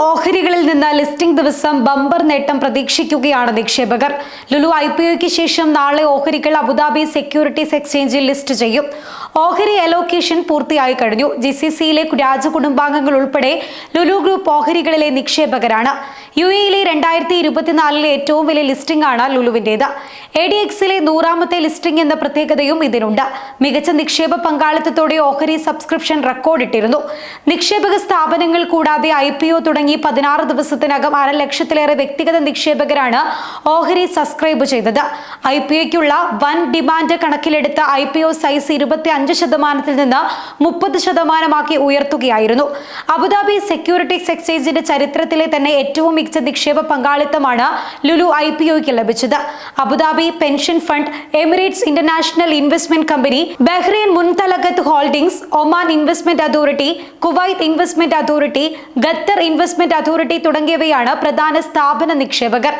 ഓഹരികളിൽ നിന്ന് ലിസ്റ്റിംഗ് ദിവസം ബമ്പർ നേട്ടം പ്രതീക്ഷിക്കുകയാണ് നിക്ഷേപകർ. ലുലു IPOയ്ക്ക് ശേഷം നാളെ ഓഹരികൾ അബുദാബി സെക്യൂരിറ്റീസ് എക്സ്ചേഞ്ചിൽ ലിസ്റ്റ് ചെയ്യും. ഓഹരി അലോക്കേഷൻ പൂർത്തിയായി കഴിഞ്ഞു. GCCയിലെ രാജകുടുംബാംഗങ്ങൾ ഉൾപ്പെടെ ലുലു ഗ്രൂപ്പ് ഓഹരികളിലെ നിക്ഷേപകരാണ്. UAEയിലെ 2024 ഏറ്റവും വലിയ ലിസ്റ്റിംഗ് ആണ് ലുലുവിന്റേത്. ADXലെ 100ാമത്തെ ലിസ്റ്റിംഗ് എന്ന പ്രത്യേകതയും ഇതിനുണ്ട്. മികച്ച നിക്ഷേപ പങ്കാളിത്തത്തോടെ ഓഹരി സബ്സ്ക്രിപ്ഷൻ റെക്കോർഡിട്ടിരുന്നു. നിക്ഷേപക സ്ഥാപനങ്ങൾ കൂടാതെ IPO തുടങ്ങി 16 ദിവസത്തിനകം 1.5 ലക്ഷത്തിലേറെ വ്യക്തിഗത നിക്ഷേപകരാണ് ഓഹരി സബ്സ്ക്രൈബ് ചെയ്തത്. IPOയ്ക്കുള്ള വൻ ഡിമാൻഡ് കണക്കിലെടുത്ത IPO സൈസ് 25% നിന്ന് 30% ഉയർത്തുകയായിരുന്നു. അബുദാബി സെക്യൂരിറ്റീസ് എക്സ്ചേഞ്ചിന്റെ ചരിത്രത്തിലെ തന്നെ ഏറ്റവും മികച്ച നിക്ഷേപ പങ്കാളിത്തമാണ് ലുലു IPOയ്ക്ക് ലഭിച്ചത്. Abu Dhabi pension fund, Emirates international investment company, Bahrain Mumtalakat holdings, Oman investment authority, Kuwait investment authority, Qatar investment authority തുടങ്ങിയവയാണ് പ്രധാന സ്ഥാപന നിക്ഷേപകർ.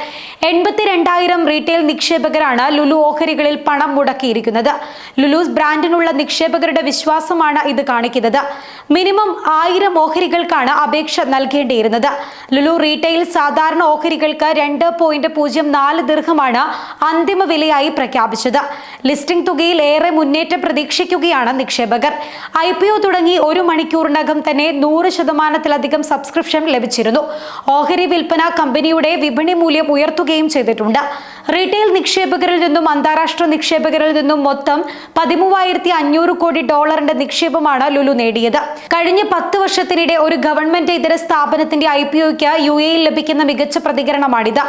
82,000 റീറ്റെയിൽ നിക്ഷേപകരാണ് ലുലു ഓഹരികളിൽ പണം മുടക്കിയിരിക്കുന്നത്. ലുലൂസ് ബ്രാൻഡിനുള്ള നിക്ഷേപകരുടെ വിശ്വാസമാണ് ഇത് കാണിക്കുന്നത്. മിനിമം 1000 ഓഹരികൾക്കാണ് അപേക്ഷ നൽകേണ്ടിയിരുന്നത്. ലുലു റീറ്റെയിൽ സാധാരണ ഓഹരികൾക്ക് 2.04 ദിർഹമാണ് അന്തിമ വിലയായി പ്രഖ്യാപിച്ചത്. ലിസ്റ്റിംഗ് തുകയിൽ ഏറെ മുന്നേറ്റം പ്രതീക്ഷിക്കുകയാണ് നിക്ഷേപകർ. IPO തുടങ്ങി 1 മണിക്കൂറിനകം തന്നെ 100%-ലധികം സബ്സ്ക്രിപ്ഷൻ ലഭിച്ചിരുന്നു. ഓഹരി വിൽപ്പന കമ്പനിയുടെ വിപണി മൂല്യം ഉയർത്തുകയും ചെയ്തിട്ടുണ്ട്. റീറ്റെയിൽ നിക്ഷേപകരിൽ നിന്നും അന്താരാഷ്ട്ര നിക്ഷേപകരിൽ നിന്നും മൊത്തം $13,500 കോടി നിക്ഷേപമാണ് ലുലു നേടിയത്. കഴിഞ്ഞ 10 വർഷത്തിനിടെ ഒരു ഗവൺമെന്റ് ഇതര സ്ഥാപനത്തിന്റെ IPOയ്ക്ക് UAEയിൽ ലഭിക്കുന്ന മികച്ച പ്രതികരണമാണിത്.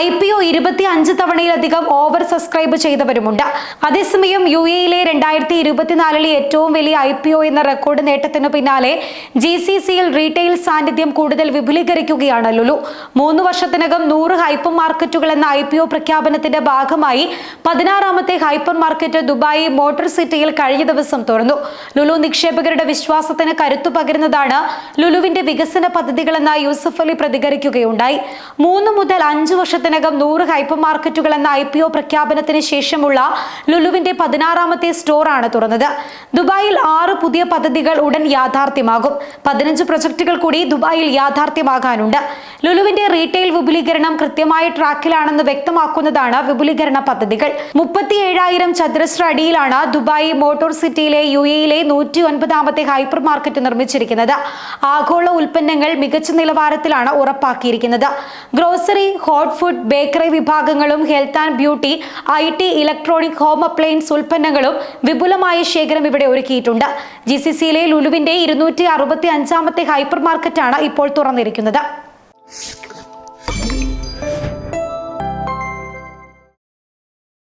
IPO 25 തവണയിലധികം ഓവർ സബ്സ്ക്രൈബ് ചെയ്തവരുമുണ്ട്. അതേസമയം UAEയിലെ 2024 ഏറ്റവും വലിയ IPO എന്ന റെക്കോർഡ് നേട്ടത്തിനു പിന്നാലെ GCCയിൽ റീറ്റെയിൽ സാന്നിധ്യം കൂടുതൽ വിപുലീകരിക്കുകയാണ് ലുലു. 3 വർഷത്തിനകം 100 ഹൈപ്പർ മാർക്കറ്റുകൾ എന്ന IPO പ്രഖ്യാപനത്തിന്റെ ഭാഗമായി 16ാമത്തെ ഹൈപ്പർ മാർക്കറ്റ് ദുബായ് മോട്ടോർ സിറ്റിയിൽ കഴിഞ്ഞ ദിവസം തുറന്നു. ലുലു നിക്ഷേപകരുടെ വിശ്വാസത്തിന് കരുത്തു പകരുന്നതാണ് ലുലുവിന്റെ വികസന പദ്ധതികളെന്ന യൂസഫ് അലി പ്രതികരിക്കുകയുണ്ടായി. 3 മുതൽ 5 വർഷത്തിനകം 100 ഹൈപ്പർ മാർക്കറ്റുകൾ എന്ന IPO പ്രഖ്യാപനത്തിന് ശേഷമുള്ള ലുലുവിന്റെ 16ാമത്തെ സ്റ്റോറാണ് തുറന്നത്. ദുബായിൽ 6 പുതിയ പദ്ധതികൾ ഉടൻ യാഥാർത്ഥ്യമാകും. 15 പ്രൊജക്ടുകൾ കൂടി ദുബായിൽ യാഥാർത്ഥ്യമാകാനുണ്ട്. ലുലുവിന്റെ റീറ്റെയിൽ വിപുലീകരണം കൃത്യമായ ട്രാക്കിലാണെന്ന് വ്യക്തമാക്കുന്നതാണ് വിപുലീകരണ പദ്ധതികൾ. 37,000 ചതുരശ്ര അടിയിലാണ് ദുബായ് മോട്ടോർ സിറ്റിയിലെ UAEയിലെ 109ാമത്തെ ഹൈപ്പർ മാർക്കറ്റ് നിർമ്മിച്ചിരിക്കുന്നത്. ആഗോള ഉൽപ്പന്നങ്ങൾ മികച്ച നിലവാരത്തിലാണ് ഉറപ്പാക്കിയിരിക്കുന്നത്. ഗ്രോസറി, ഹോട്ട് ഫുഡ്, ബേക്കറി വിഭാഗങ്ങളും health and beauty, IT, electronic, home appliance ഉൽപ്പന്നങ്ങളും വിപുലമായ ശേഖരം ഇവിടെ ഒരുക്കിയിട്ടുണ്ട്. GCCയിലെ ലുലുവിന്റെ 265ാമത്തെ ഹൈപ്പർ മാർക്കറ്റാണ് ഇപ്പോൾ തുറന്നിരിക്കുന്നത്.